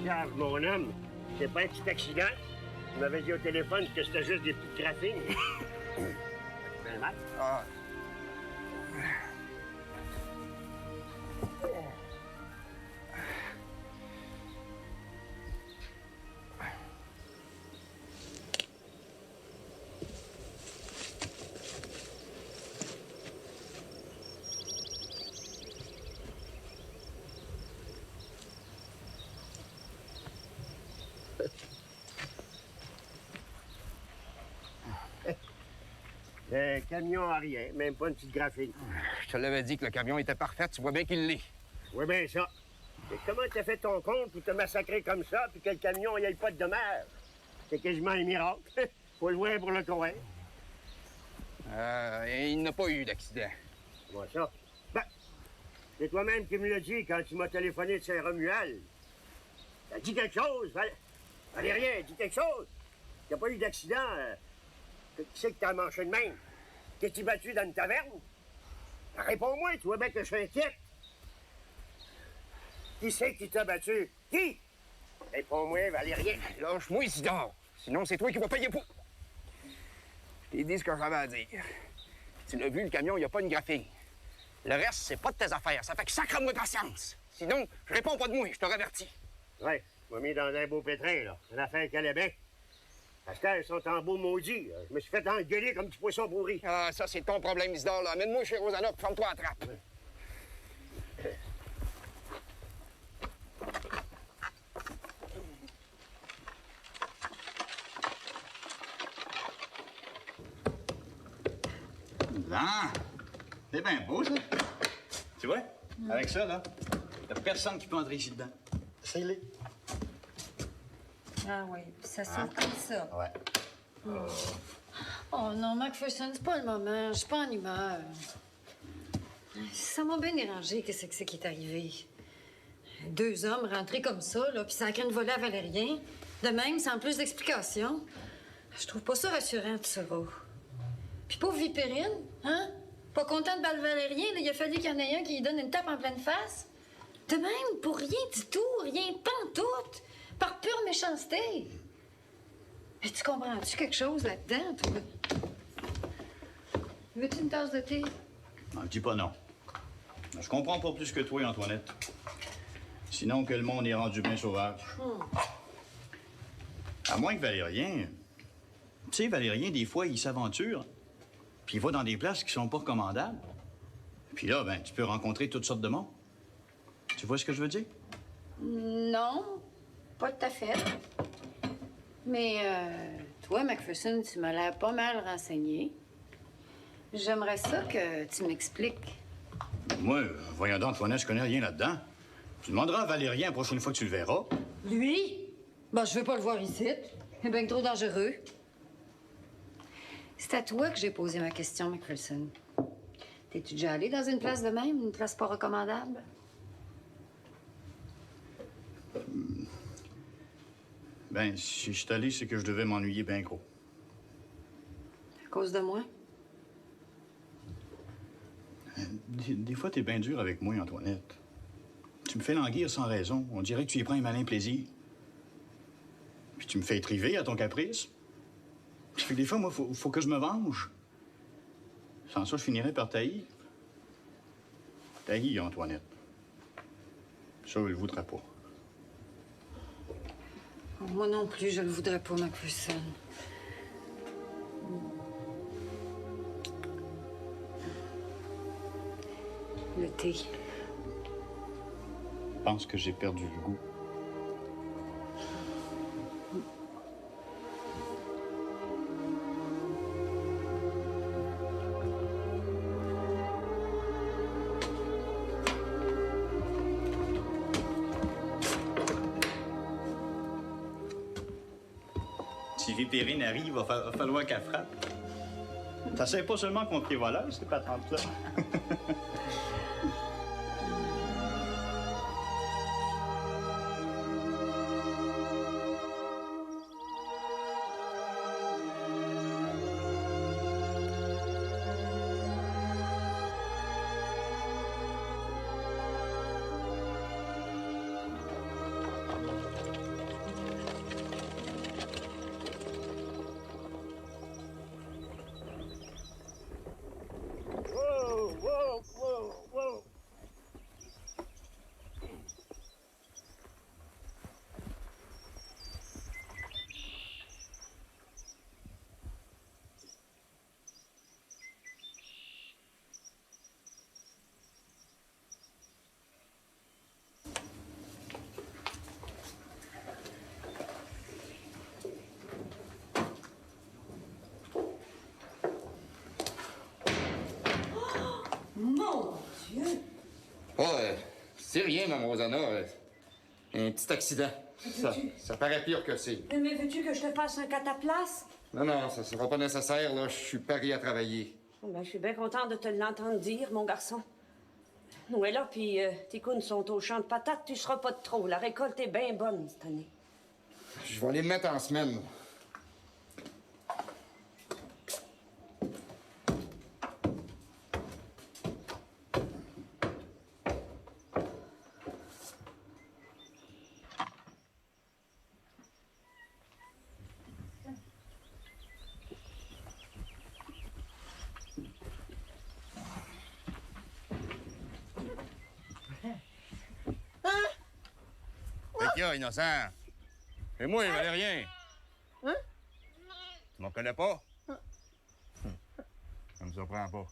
Charles, mon homme, c'est pas un petit accident. Tu m'avais dit au téléphone que c'était juste des petites graphines. C'est mal. Ah. Le camion a rien, même pas une petite graphine. Je te l'avais dit que le camion était parfait, tu vois bien qu'il l'est. Oui, bien ça. Et comment t'as fait ton compte pour te massacrer comme ça, puis que le camion n'y ait pas de dommages? C'est quasiment un miracle. Faut le voir pour le croire. Et il n'a pas eu d'accident. Moi, ça. Ben, c'est toi-même qui me l'as dit quand tu m'as téléphoné de Saint-Romuald. T'as dit quelque chose, Valérien, dis quelque chose. Il n'y a pas eu d'accident. Qui c'est que t'as manché de même? T'es-tu battu dans une taverne? Réponds-moi, tu vois bien que je suis inquiète. Qui c'est qui t'a battu? Qui? Réponds-moi, Valérien. Lâche-moi, Isidore. Sinon, c'est toi qui vas payer pour. Je t'ai dit ce que j'avais à dire. Tu l'as vu, le camion, il n'y a pas une graphine. Le reste, c'est pas de tes affaires. Ça fait que sacre-moi patience. Sinon, je réponds pas de moi, je te revertis. Ouais, tu m'as mis dans un beau pétrin, là. Une affaire qu'elle est bien. Parce qu'elles sont en beau maudit. Je me suis fait engueuler comme du poisson pourri. Ah, ça, c'est ton problème, Isidore, là. Amène-moi chez Rosanna, puis ferme-toi à la trappe. Ah! C'est bien beau, ça. Tu vois? Avec ça, là, y a personne qui peut entrer ici dedans. Essaye-les. Ah oui, puis ça s'ouvre comme ça. Ouais. Oh non, McPherson, c'est pas le moment. Je suis pas en humeur. Ça m'a bien dérangé, qu'est-ce que c'est qui est arrivé. 2 hommes rentrés comme ça, là, puis ça a créé une volée à Valérien. De même, sans plus d'explications. Je trouve pas ça rassurant, tout ça. Puis pauvre Vipérine, hein? Pas content de battre Valérien, là, il a fallu qu'il y en ait un qui lui donne une tape en pleine face. De même, pour rien du tout, rien de pantoute, par pure méchanceté. Mais tu comprends-tu quelque chose là-dedans, toi? Veux-tu une tasse de thé? Non, dis pas non. Je comprends pas plus que toi, Antoinette. Sinon que le monde est rendu bien sauvage. À moins que Valérien... Tu sais, Valérien, des fois, il s'aventure, puis il va dans des places qui sont pas recommandables. Puis là, ben, tu peux rencontrer toutes sortes de monde. Tu vois ce que je veux dire? Non, pas tout à fait. Mais toi, McPherson, tu m'as l'air pas mal renseigné. J'aimerais ça que tu m'expliques. Moi, voyons donc, Antoinette, je connais rien là-dedans. Tu demanderas à Valérien la prochaine fois que tu le verras. Lui? Ben, je veux pas le voir ici. Il est bien trop dangereux. C'est à toi que j'ai posé ma question, McPherson. T'es-tu déjà allé dans une place de même, une place pas recommandable? Ben, si je suis allé, c'est que je devais m'ennuyer bien gros. À cause de moi? Des fois, t'es bien dur avec moi, Antoinette. Tu me fais languir sans raison. On dirait que tu y prends un malin plaisir. Puis tu me fais étriver à ton caprice. Ça fait que des fois, moi, faut que je me venge. Sans ça, je finirais par taillir. Taillir, Antoinette. Ça, je le voudrais pas. Moi non plus, je le voudrais pas, McPherson. Le thé. Je pense que j'ai perdu le goût. Si Vipérine arrive, il va falloir qu'elle frappe. Ça sert pas seulement contre les voleurs, ces patentes-là. Dieu! Oh, c'est rien, Mme Rosanna. Un petit accident. Ça paraît pire que c'est. Mais veux-tu que je te fasse un cataplasme? Non, ça sera pas nécessaire, là. Je suis pari à travailler. Oh, ben, je suis bien contente de te l'entendre dire, mon garçon. Noëlla, puis tes counes sont au champ de patates, tu seras pas de trop. La récolte est bien bonne cette année. Je vais aller me mettre en semaine. Qu'est-ce qu'il y a, innocent? Et moi, Valérien. Hein? Tu m'en connais pas? Ça me surprend pas.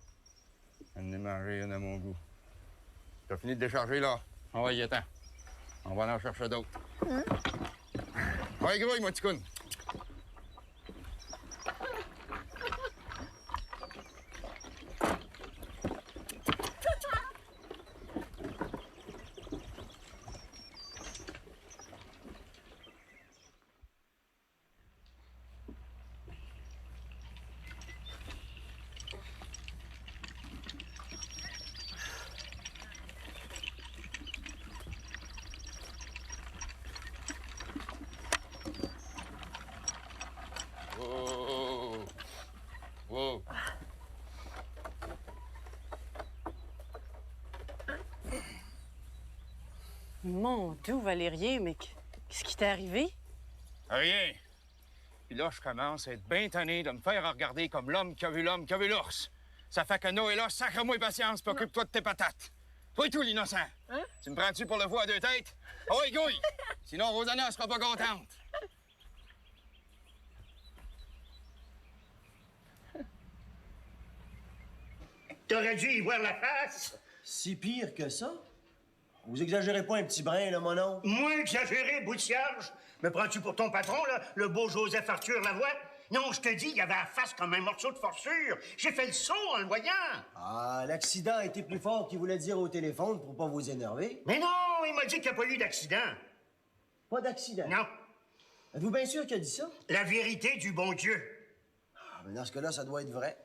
On est mangé, une à mon goût. T'as fini de décharger, là? On va y attendre. On va en chercher d'autres. Ouais, gros, moi, ticoune. Wow. Mon Dieu, Valérien, mais qu'est-ce qui t'est arrivé? Rien. Puis là, je commence à être bien tanné de me faire regarder comme l'homme qui a vu l'homme qui a vu l'ours. Ça fait que Noé, là, sacre-moi patience, puis occupe-toi de tes patates. Toi et tout, l'innocent. Hein? Tu me prends-tu pour le veau à deux têtes? Oh, oui, gouille! Sinon, Rosanna sera pas contente. T'aurais dû y voir la face. Si pire que ça? Vous exagérez pas un petit brin, là, mon oncle? Moins exagéré, bout de cierge. Me prends-tu pour ton patron, là, le beau Joseph Arthur Lavoie? Non, je te dis, il avait la face comme un morceau de forçure. J'ai fait le saut en le voyant. Ah, l'accident a été plus fort qu'il voulait dire au téléphone pour pas vous énerver. Mais non, il m'a dit qu'il n'y a pas eu d'accident. Pas d'accident? Non. Êtes-vous bien sûr qu'il a dit ça? La vérité du bon Dieu. Ah, mais dans ce cas-là, ça doit être vrai.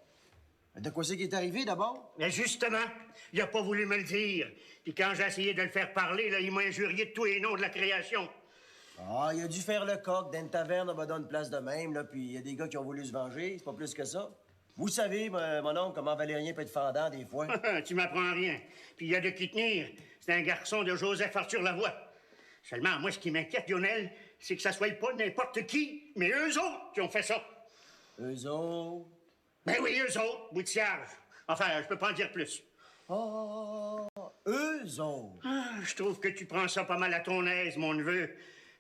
De quoi c'est qui est arrivé, d'abord? Mais justement, il n'a pas voulu me le dire. Puis quand j'ai essayé de le faire parler, là, il m'a injurié de tous les noms de la création. Ah, il a dû faire le coq dans une taverne, on va dans une place de même, là, puis il y a des gars qui ont voulu se venger, c'est pas plus que ça. Vous savez, mon oncle, comment Valérien peut être fendant des fois. Tu m'apprends rien. Puis il y a de qui tenir. C'est un garçon de Joseph Arthur Lavoie. Seulement, moi, ce qui m'inquiète, Lionel, c'est que ça soit pas n'importe qui, mais eux autres qui ont fait ça. Eux autres? Ben oui, eux autres, bout de cierge. Enfin, je peux pas en dire plus. Oh, eux autres? Ah, je trouve que tu prends ça pas mal à ton aise, mon neveu.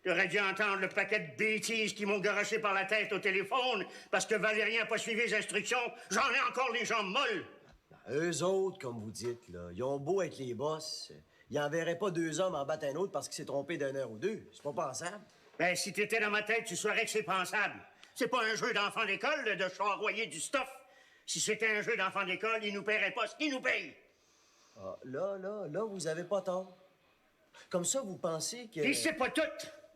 T'aurais dû entendre le paquet de bêtises qui m'ont garoché par la tête au téléphone parce que Valérien n'a pas suivi les instructions. J'en ai encore les jambes molles. Eux autres, comme vous dites, là, ils ont beau être les boss, ils enverraient pas deux hommes en battre un autre parce qu'il s'est trompé d'une heure ou deux. C'est pas pensable. Ben, si t'étais dans ma tête, tu saurais que c'est pensable. C'est pas un jeu d'enfant d'école de charroyer du stuff. Si c'était un jeu d'enfant d'école, ils nous paieraient pas ce qu'ils nous payent. Ah, là, vous avez pas tort. Comme ça, vous pensez que... Puis c'est pas tout.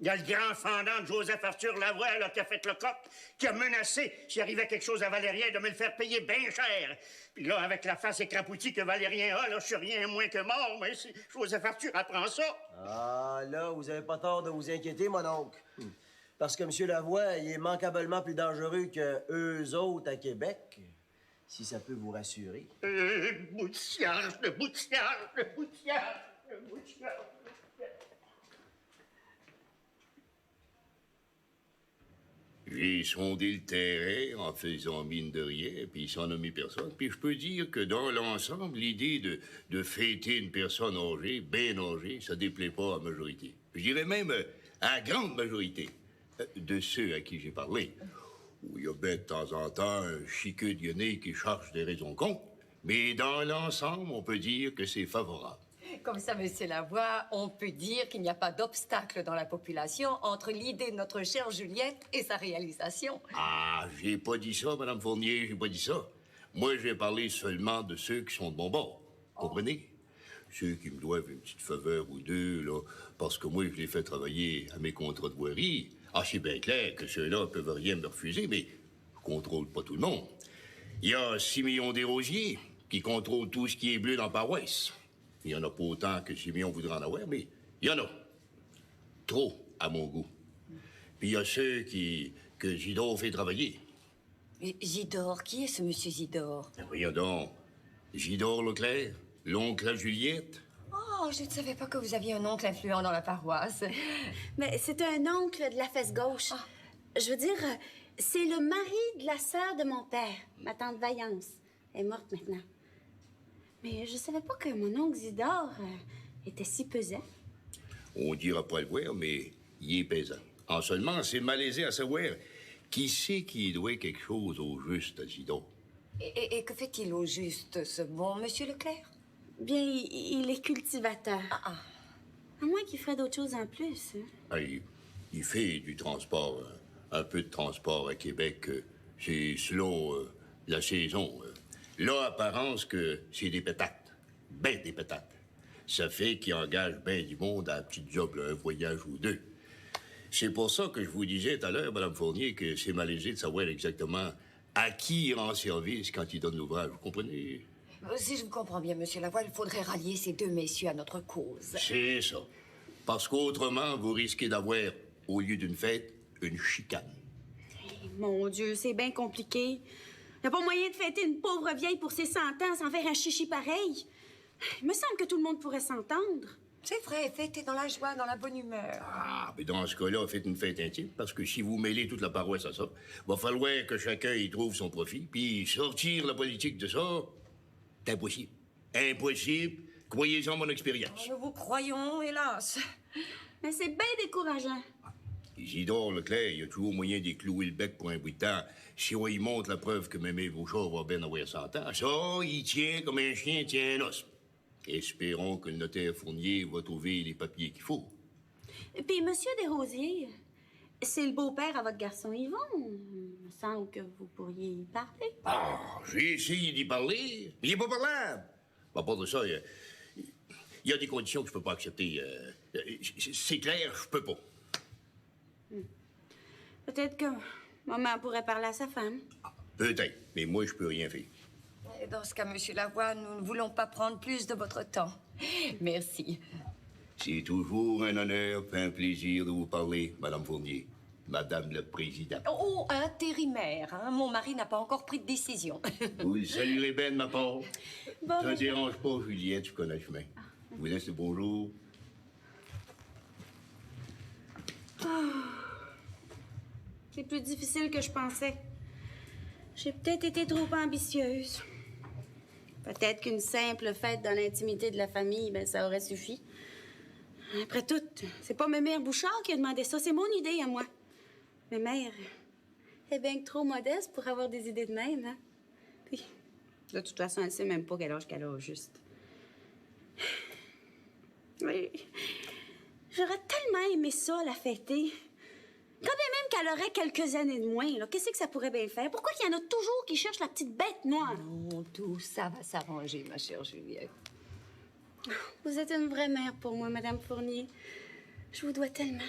Il y a le grand fendant de Joseph Arthur Lavoie, là, qui a fait le coq, qui a menacé, s'il arrivait quelque chose à Valérien, de me le faire payer bien cher. Puis là, avec la face écrapoutie que Valérien a, là, je suis rien moins que mort, mais si Joseph Arthur apprend ça... Ah, là, vous avez pas tort de vous inquiéter, mon oncle. Parce que M. Lavoie, il est manquablement plus dangereux que eux autres à Québec, si ça peut vous rassurer. Bout de cierge, le bout de cierge, le bout de cierge, le bout de cierge. J'ai sondé le terrain en faisant mine de rien, puis sans nommer personne. Puis je peux dire que dans l'ensemble, l'idée de fêter une personne âgée, bien âgée, ça déplaît pas à la majorité. Je dirais même à la grande majorité de ceux à qui j'ai parlé. Où il y a bien de temps en temps un chiqueux de guenilles qui cherche des raisons con, mais dans l'ensemble, on peut dire que c'est favorable. Comme ça, Monsieur Lavoie, on peut dire qu'il n'y a pas d'obstacle dans la population entre l'idée de notre chère Juliette et sa réalisation. Ah, j'ai pas dit ça, Madame Fournier, j'ai pas dit ça. Moi, j'ai parlé seulement de ceux qui sont de bon bord. Comprenez? ceux qui me doivent une petite faveur ou deux, là, parce que moi, je les fais travailler à mes contrats de voirie. Ah, c'est bien clair que ceux-là peuvent rien me refuser, mais je contrôle pas tout le monde. Il y a 6 millions Desrosiers qui contrôlent tout ce qui est bleu dans la paroisse. Il y en a pas autant que 6 millions voudraient en avoir, mais il y en a. Trop, à mon goût. Puis il y a ceux que Zidore fait travailler. Et Zidore, qui est ce monsieur Zidore? Ben voyons donc. Zidore Leclerc, l'oncle à Juliette. Oh, je ne savais pas que vous aviez un oncle influent dans la paroisse. Mais c'est un oncle de la fesse gauche. Je veux dire, c'est le mari de la sœur de mon père, ma tante Vaillance. Elle est morte maintenant. Mais je savais pas que mon oncle Zidore était si pesant. On dira pas le voir, mais il est pesant. En seulement, c'est malaisé à savoir qui c'est qui doit quelque chose au juste à Zidore. Et que fait-il au juste, ce bon monsieur Leclerc? Bien, il est cultivateur. À moins qu'il ferait d'autres choses en plus. Hein. Ah, il fait du transport, un peu de transport à Québec. C'est selon la saison. Là, apparence que c'est des pétates. Ben des pétates. Ça fait qu'il engage ben du monde à un petit job, là, un voyage ou deux. C'est pour ça que je vous disais tout à l'heure, Mme Fournier, que c'est malaisé de savoir exactement à qui il rend service quand il donne l'ouvrage. Vous comprenez? Si je vous comprends bien, monsieur Lavoie, il faudrait rallier ces deux messieurs à notre cause. C'est ça. Parce qu'autrement, vous risquez d'avoir, au lieu d'une fête, une chicane. Mon Dieu, c'est bien compliqué. Il n'y a pas moyen de fêter une pauvre vieille pour ses 100 ans sans faire un chichi pareil. Il me semble que tout le monde pourrait s'entendre. C'est vrai, fêtez dans la joie, dans la bonne humeur. Ah, mais dans ce cas-là, faites une fête intime, parce que si vous mêlez toute la paroisse à ça, va falloir que chacun y trouve son profit, puis sortir la politique de ça, c'est impossible. Impossible. Croyez-en mon expérience. Nous vous croyons, hélas. Mais c'est bien décourageant. Isidore Leclerc, il y a toujours moyen d'y clouer le bec pour un bout de temps. Si on y montre la preuve que Mémé Bouchard va bien avoir 100 ans, ça, il tient comme un chien tient un os. Espérons que le notaire Fournier va trouver les papiers qu'il faut. Puis, Monsieur Desrosiers, c'est le beau-père à votre garçon Yvon. Il me semble que vous pourriez y parler. Ah, j'ai essayé d'y parler, mais il n'est pas parlable. À part de ça, il y a des conditions que je peux pas accepter. C'est clair, je peux pas. Peut-être que maman pourrait parler à sa femme. Peut-être, mais moi, je peux rien faire. Et dans ce cas, monsieur Lavoie, nous ne voulons pas prendre plus de votre temps. Merci. C'est toujours un honneur et un plaisir de vous parler, Madame Fournier. Madame la Présidente. Oh, intérimaire, hein? Mon mari n'a pas encore pris de décision. Vous le saluerez bien de ma part. Bon, Ça ne dérange pas, Juliette, je connais le chemin. Je vous laisse le bonjour. c'est plus difficile que je pensais. J'ai peut-être été trop ambitieuse. Peut-être qu'une simple fête dans l'intimité de la famille, ben, ça aurait suffi. Après tout, c'est pas ma mère Bouchard qui a demandé ça, c'est mon idée à moi. Ma mère est bien trop modeste pour avoir des idées de même, hein? Puis, de toute façon, elle sait même pas quel âge qu'elle a au juste. Mais j'aurais tellement aimé ça, la fêter. Quand bien même qu'elle aurait quelques années de moins, là, qu'est-ce que ça pourrait bien faire? Pourquoi qu'il y en a toujours qui cherchent la petite bête noire? Non, tout ça va s'arranger, ma chère Juliette. Vous êtes une vraie mère pour moi, Madame Fournier. Je vous dois tellement.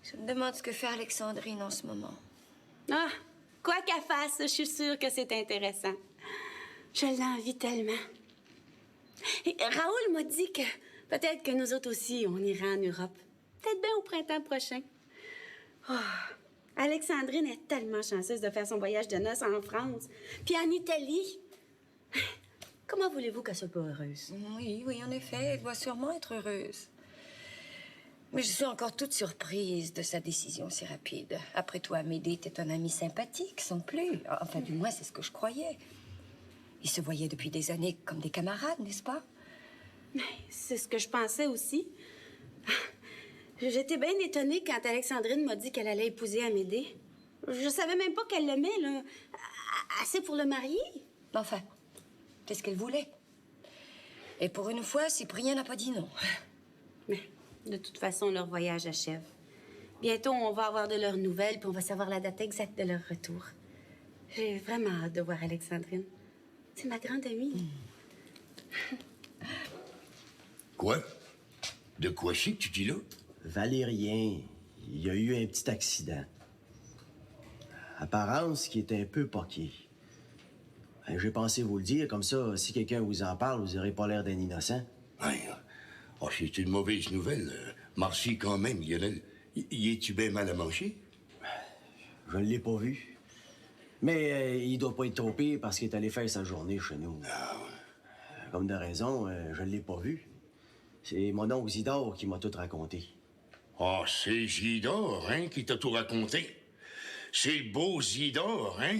Je me demande ce que fait Alexandrine en ce moment. Ah, quoi qu'elle fasse, je suis sûre que c'est intéressant. Je l'envie tellement. Et Raoul m'a dit que peut-être que nous autres aussi, on ira en Europe. Peut-être bien au printemps prochain. Oh, Alexandrine est tellement chanceuse de faire son voyage de noces en France, puis en Italie. Comment voulez-vous qu'elle soit pas heureuse? Oui, oui, en effet, elle doit sûrement être heureuse. Mais je suis encore toute surprise de sa décision si rapide. Après tout, Amédée était un ami sympathique, sans plus. Enfin, du moins, c'est ce que je croyais. Ils se voyaient depuis des années comme des camarades, n'est-ce pas? C'est ce que je pensais aussi. J'étais bien étonnée quand Alexandrine m'a dit qu'elle allait épouser Amédée. Je savais même pas qu'elle l'aimait, là. Assez pour le marier. Enfin, c'est ce qu'elle voulait. Et pour une fois, Cyprien n'a pas dit non. Mais de toute façon, leur voyage achève. Bientôt, on va avoir de leurs nouvelles, puis on va savoir la date exacte de leur retour. J'ai vraiment hâte de voir Alexandrine. C'est ma grande amie. Quoi? De quoi chic, tu dis là? Valérien, il y a eu un petit accident. Apparence qui est un peu poquée. Ben, j'ai pensé vous le dire, comme ça, si quelqu'un vous en parle, vous n'aurez pas l'air d'un innocent. Ouais. Oh, c'est une mauvaise nouvelle. Merci quand même, Lionel. Y es-tu bien mal à manger? Je ne l'ai pas vu. Mais il doit pas être trop pire parce qu'il est allé faire sa journée chez nous. Ah, ouais. Comme de raison, je ne l'ai pas vu. C'est mon oncle Isidore qui m'a tout raconté. Oh, c'est Zidore, hein, qui t'a tout raconté. C'est le beau Zidore, hein?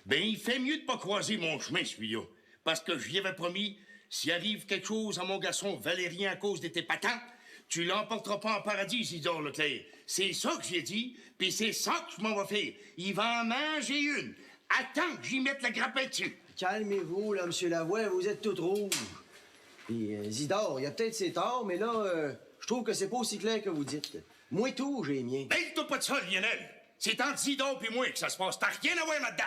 Ben, il fait mieux de pas croiser mon chemin, celui-là. Parce que je lui avais promis, s'il arrive quelque chose à mon garçon Valérien à cause de tes patins, tu l'emporteras pas en paradis, Zidore Leclerc. C'est ça que j'ai dit, puis c'est ça que je m'en vais faire. Il va en manger une. Attends que j'y mette la grappelle dessus. Calmez-vous, là, monsieur Lavoie, vous êtes tout rouge. Puis Zidore, il a peut-être ses torts, mais là, je trouve que c'est pas aussi clair que vous dites. Moi tout, j'ai les miens. Mêle-toi pas de ça, Lionel. C'est entre Zidore puis moi que ça se passe. T'as rien à voir là-dedans.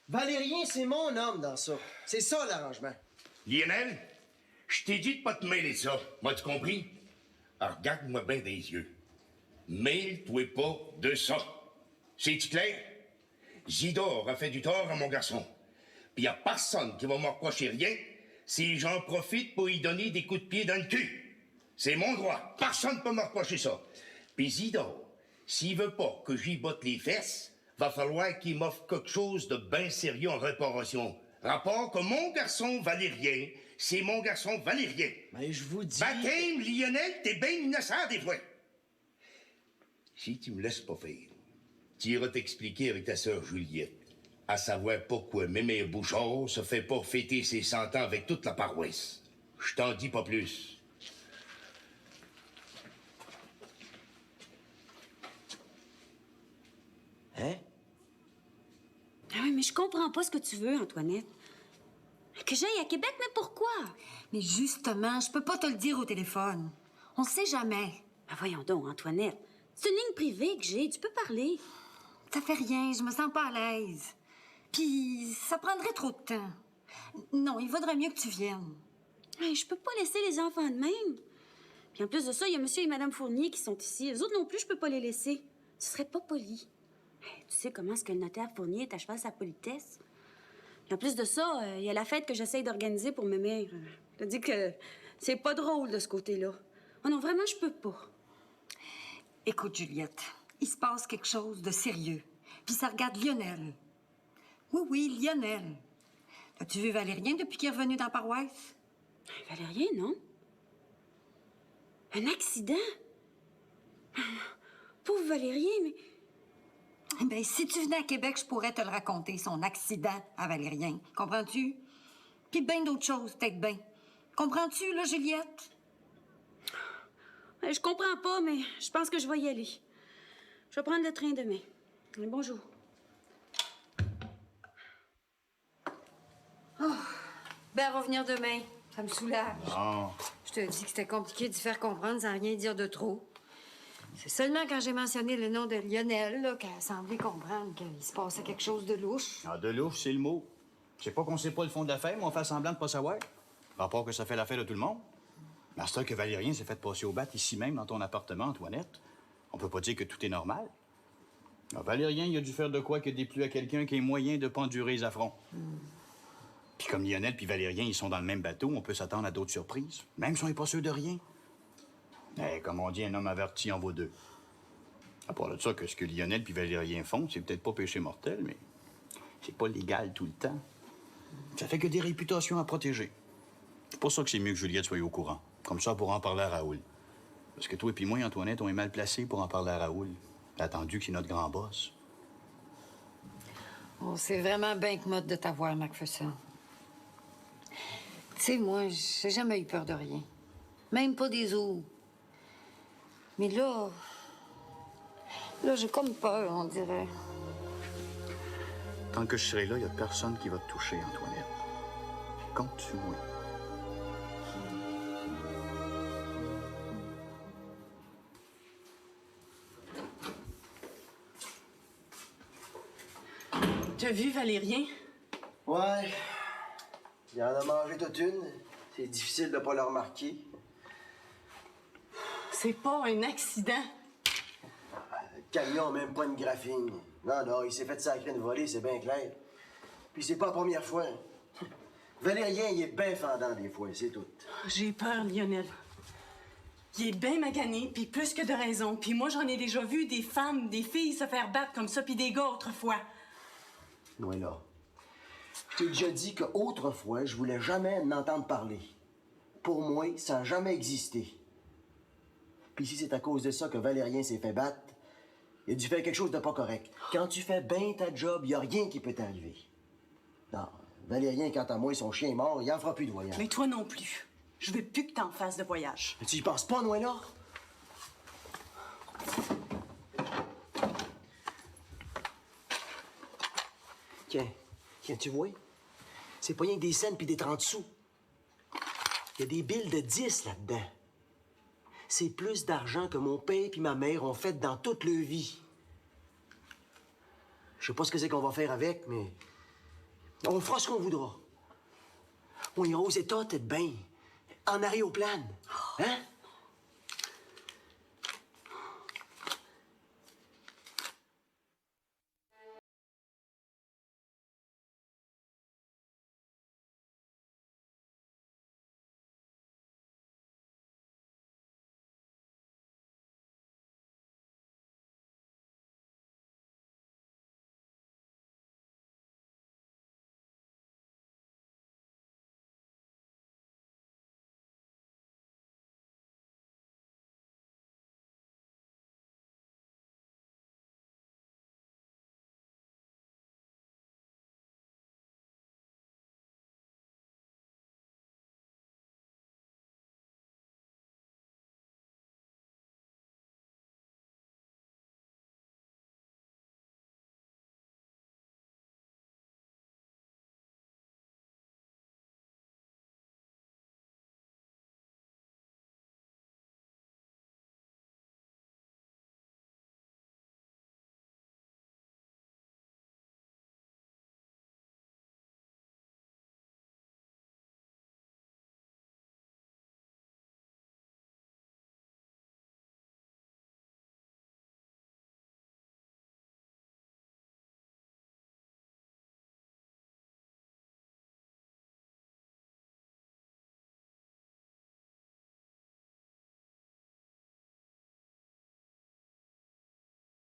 Valérien, c'est mon homme dans ça. C'est ça, l'arrangement. Lionel, je t'ai dit de pas te mêler de ça. M'as-tu compris? Alors, regarde-moi bien des yeux. Mêle-toi pas de ça. C'est-tu clair? Zidore a fait du tort à mon garçon. Puis y a personne qui va me reprocher rien si j'en profite pour y donner des coups de pied dans le cul. C'est mon droit. Personne ne peut me reprocher ça. Puis Zidore, s'il veut pas que j'y botte les fesses, va falloir qu'il m'offre quelque chose de bien sérieux en réparation. Rapport que mon garçon Valérien, c'est mon garçon Valérien. Mais je vous dis... Baptême, Lionel, t'es bien innocent des fois. Si tu me laisses pas faire, tu iras t'expliquer avec ta sœur Juliette, à savoir pourquoi Mémé Bouchard se fait pas fêter ses 100 ans avec toute la paroisse. Je t'en dis pas plus. Hein? Ah oui, mais je comprends pas ce que tu veux, Antoinette. Que j'aille à Québec, mais pourquoi? Mais justement, je peux pas te le dire au téléphone. On sait jamais. Ben voyons donc, Antoinette. C'est une ligne privée que j'ai, tu peux parler. Ça fait rien, je me sens pas à l'aise. Puis ça prendrait trop de temps. Non, il vaudrait mieux que tu viennes. Hey, je peux pas laisser les enfants de même. Puis en plus de ça, il y a monsieur et madame Fournier qui sont ici. Eux autres non plus, je peux pas les laisser. Ce serait pas poli. Hey, tu sais comment est-ce que le notaire Fournier est à cheval sa politesse? Puis en plus de ça, il y a la fête que j'essaye d'organiser pour mes mères. Je te dis que c'est pas drôle de ce côté-là. Oh non, vraiment, je peux pas. Écoute, Juliette, il se passe quelque chose de sérieux. Puis ça regarde Lionel. Oui, Lionel. As-tu vu Valérien depuis qu'il est revenu dans la paroisse? Valérien, non? Un accident? Pauvre Valérien, mais... Ben, si tu venais à Québec, je pourrais te le raconter, son accident à Valérien. Comprends-tu? Puis bien d'autres choses, peut-être bien. Comprends-tu, là, Juliette? Je comprends pas, mais je pense que je vais y aller. Je vais prendre le train demain. Bonjour. Oh, ben, elle va venir demain. Ça me soulage. Non. Je te dis que c'était compliqué d'y faire comprendre sans rien dire de trop. C'est seulement quand j'ai mentionné le nom de Lionel, là, qu'elle a semblé comprendre qu'il se passait quelque chose de louche. Ah, de louche, c'est le mot. C'est pas qu'on sait pas le fond de l'affaire, mais on fait semblant de pas savoir. À part que ça fait l'affaire de tout le monde. Mais à ce temps que Valérien s'est fait passer au bat ici même, dans ton appartement, Antoinette, on peut pas dire que tout est normal. Alors, Valérien, il a dû faire de quoi que déplu à quelqu'un qui ait moyen de pas endurer les affronts. Puis comme Lionel puis Valérien, ils sont dans le même bateau, on peut s'attendre à d'autres surprises, même si on n'est pas sûr de rien. Mais comme on dit, un homme averti en vaut deux. À part de ça, que ce que Lionel puis Valérien font, c'est peut-être pas péché mortel, mais c'est pas légal tout le temps. Ça fait que des réputations à protéger. C'est pour ça que c'est mieux que Juliette soit au courant. Comme ça, pour en parler à Raoul. Parce que toi et puis moi, Antoinette, on est mal placés pour en parler à Raoul. Attendu que c'est notre grand boss. Oh, c'est vraiment bien commode de t'avoir, Macpherson. Tu sais, moi, j'ai jamais eu peur de rien. Même pas des autres. Mais là, j'ai comme peur, on dirait. Tant que je serai là, il n'y a personne qui va te toucher, Antoinette. Compte sur moi. T'as vu Valérien? Ouais. Il en a mangé toute une. C'est difficile de pas le remarquer. C'est pas un accident. Le camion a même pas une graphine. Non, il s'est fait sacrer une volée, c'est bien clair. Puis c'est pas la première fois. Valérien, il est bien fendant des fois, c'est tout. J'ai peur, Lionel. Il est bien magané, puis plus que de raison. Puis moi, j'en ai déjà vu des femmes, des filles se faire battre comme ça, puis des gars autrefois. Ouais, là. Je t'ai déjà dit qu'autrefois, je voulais jamais en entendre parler. Pour moi, ça n'a jamais existé. Puis si c'est à cause de ça que Valérien s'est fait battre, il a dû faire quelque chose de pas correct. Quand tu fais bien ta job, il y a rien qui peut t'arriver. Non, Valérien, quant à moi, son chien est mort, il en fera plus de voyage. Mais toi non plus. Je veux plus que t'en fasses de voyage. Mais tu y penses pas, Noëlla? Tiens, tu vois? C'est pas rien que des cents puis des 30 sous. Il y a des billes de 10 là-dedans. C'est plus d'argent que mon père puis ma mère ont fait dans toute leur vie. Je sais pas ce que c'est qu'on va faire avec, mais on fera ce qu'on voudra. On ira aux États, peut-être bien. En aéroplane. Hein?